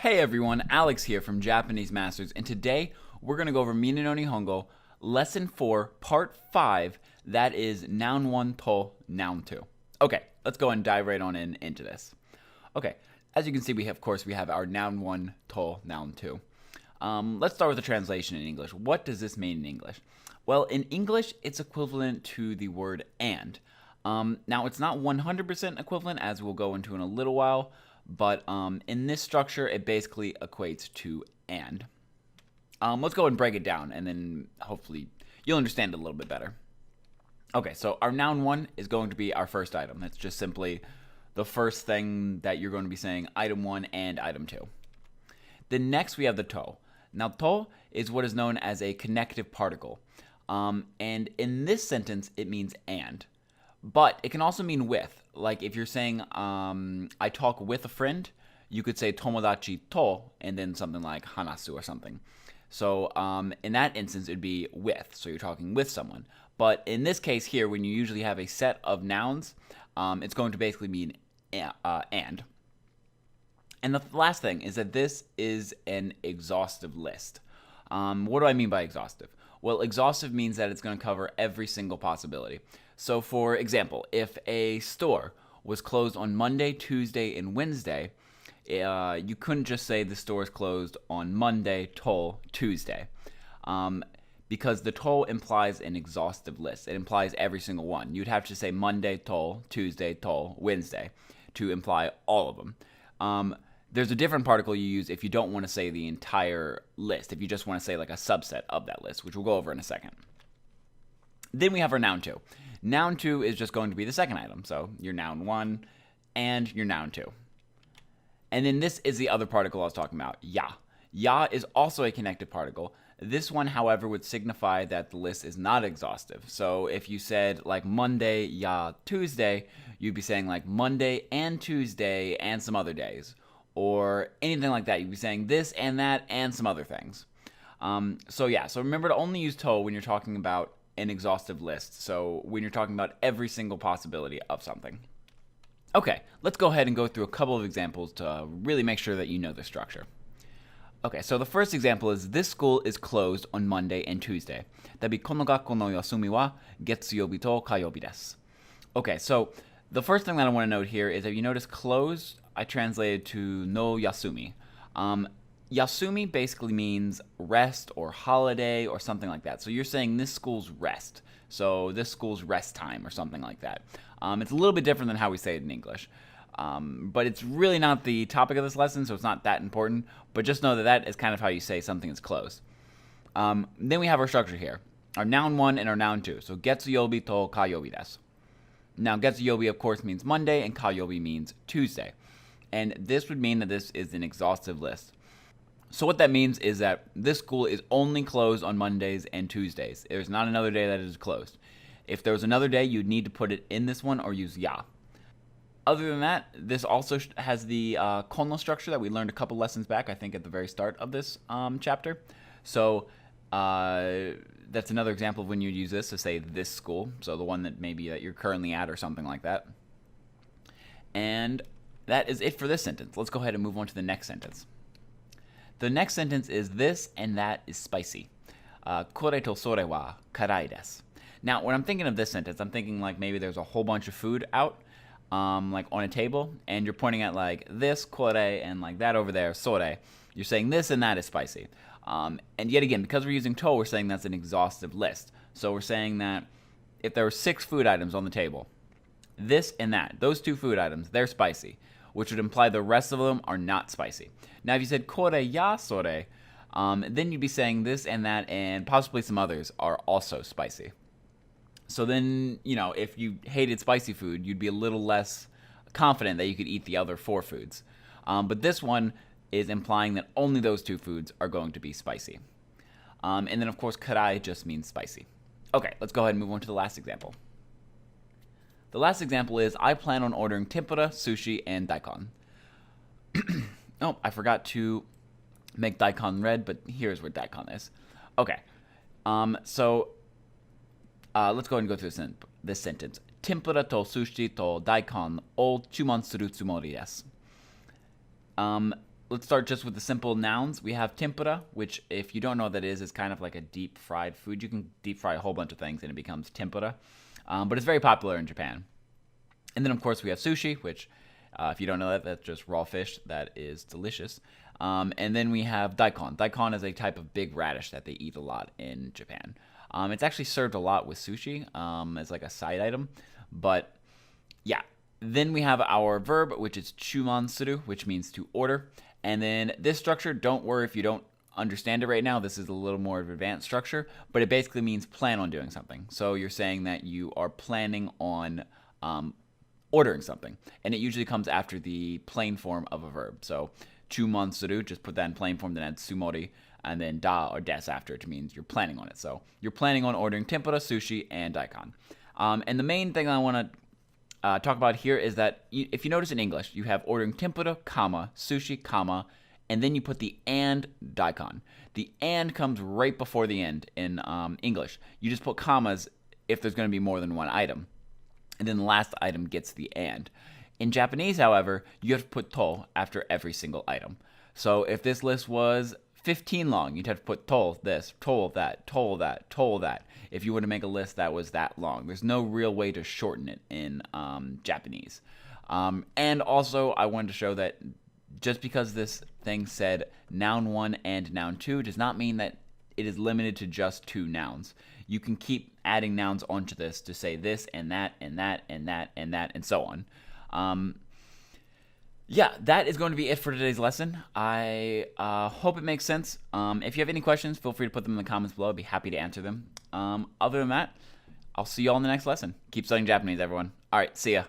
Hey everyone, Alex here from Japanese Masters, and today we're going to go over Minna no Nihongo, Lesson 4, Part 5, that is Noun 1 to Noun 2. Okay, let's go and dive right on into this. Okay, as you can see, we have our Noun 1 to Noun 2. Let's start with the translation in English. What does this mean in English? Well, in English, it's equivalent to the word and. Now, it's not 100% equivalent, as we'll go into in a little while, but in this structure, it basically equates to and. Let's go and break it down, and then hopefully you'll understand it a little bit better. Okay, so our noun 1 is going to be our first item. That's just simply the first thing that you're going to be saying, item 1 and item 2. Then next we have the to. Now, to is what is known as a connective particle. And in this sentence, it means and. But it can also mean with. Like if you're saying, I talk with a friend, you could say tomodachi to, and then something like hanasu or something. So in that instance, it'd be with. So you're talking with someone. But in this case here, when you usually have a set of nouns, it's going to basically mean and. And the last thing is that this is an exhaustive list. What do I mean by exhaustive? Well, exhaustive means that it's going to cover every single possibility. So, for example, if a store was closed on Monday, Tuesday, and Wednesday, you couldn't just say the store is closed on Monday till Tuesday, because the till implies an exhaustive list. It implies every single one. You'd have to say Monday till Tuesday till Wednesday to imply all of them. There's a different particle you use if you don't want to say the entire list, if you just want to say like a subset of that list, which we'll go over in a second. Then we have our noun 2. Noun 2 is just going to be the second item, so your noun 1 and your noun 2. And then this is the other particle I was talking about, ya. Ya is also a connected particle. This one, however, would signify that the list is not exhaustive. So if you said like Monday, ya, Tuesday, you'd be saying like Monday and Tuesday and some other days. Or anything like that. You'd be saying this and that and some other things. So remember to only use to when you're talking about an exhaustive list. So when you're talking about every single possibility of something. Okay, let's go ahead and go through a couple of examples to really make sure that you know the structure. Okay, so the first example is this school is closed on Monday and Tuesday. That'd be kono gakko no yasumi wa getsuyobi to kayobi desu. Okay, so the first thing that I want to note here is if you notice closed, I translated to no yasumi. Yasumi basically means rest or holiday or something like that. So you're saying this school's rest. So this school's rest time or something like that. It's a little bit different than how we say it in English. But it's really not the topic of this lesson, so it's not that important. But just know that that is kind of how you say something is closed. Then we have our structure here. Our noun 1 and our noun 2. So getsuyobi to kayobi desu. Now getsuyobi of course means Monday and kayobi means Tuesday. And this would mean that this is an exhaustive list. So what that means is that this school is only closed on Mondays and Tuesdays. There's not another day that it is closed. If there was another day, you'd need to put it in this one or use ya. Other than that, this also has the kono structure that we learned a couple lessons back, I think at the very start of this chapter. So that's another example of when you'd use this to say this school. So the one that maybe that you're currently at or something like that. And that is it for this sentence. Let's go ahead and move on to the next sentence. The next sentence is this and that is spicy. Kore to sore wa karai desu. Now, when I'm thinking of this sentence, I'm thinking like maybe there's a whole bunch of food out, like on a table, and you're pointing at like this kore and like that over there, sore. You're saying this and that is spicy. And yet again, because we're using to, we're saying that's an exhaustive list. So we're saying that if there were 6 food items on the table, this and that, those 2 food items, they're spicy, which would imply the rest of them are not spicy. Now, if you said kore ya sore, then you'd be saying this and that and possibly some others are also spicy. So then, if you hated spicy food, you'd be a little less confident that you could eat the other 4 foods. But this one is implying that only those 2 foods are going to be spicy. And then, of course, karai just means spicy. Okay, let's go ahead and move on to the last example. The last example is, I plan on ordering tempura, sushi, and daikon. Oh, I forgot to make daikon red, but here's where daikon is. Okay, so let's go ahead and go through this sentence. Tempura to sushi to daikon o chumon suru tsumori desu. let's start just with the simple nouns. We have tempura, which if you don't know what that is kind of like a deep fried food. You can deep fry a whole bunch of things and it becomes tempura. But it's very popular in Japan. And then, of course, we have sushi, which, if you don't know that, that's just raw fish that is delicious. And then we have daikon. Daikon is a type of big radish that they eat a lot in Japan. It's actually served a lot with sushi as like a side item. But, yeah. Then we have our verb, which is chumansuru, which means to order. And then this structure, don't worry if you don't understand it right now. This is a little more of an advanced structure, but it basically means plan on doing something. So you're saying that you are planning on ordering something, and it usually comes after the plain form of a verb. So chumansuru, just put that in plain form, then add sumori, and then da or des after it means you're planning on it. So you're planning on ordering tempura, sushi, and daikon. And the main thing I want to talk about here is that if you notice in English, you have ordering tempura, comma, sushi, comma, and then you put the and daikon. The and comes right before the end in English. You just put commas if there's going to be more than one item. And then the last item gets the and. In Japanese, however, you have to put to after every single item. So if this list was 15 long, you'd have to put to this, to that, to that, to that. If you were to make a list that was that long. There's no real way to shorten it in Japanese. And also, I wanted to show that just because this thing said noun 1 and noun 2 does not mean that it is limited to just 2 nouns. You can keep adding nouns onto this to say this and that and that and that and that and so on. Yeah, that is going to be it for today's lesson. I hope it makes sense. If you have any questions, feel free to put them in the comments below. I'd be happy to answer them. Other than that, I'll see you all in the next lesson. Keep studying Japanese, everyone. All right, see ya.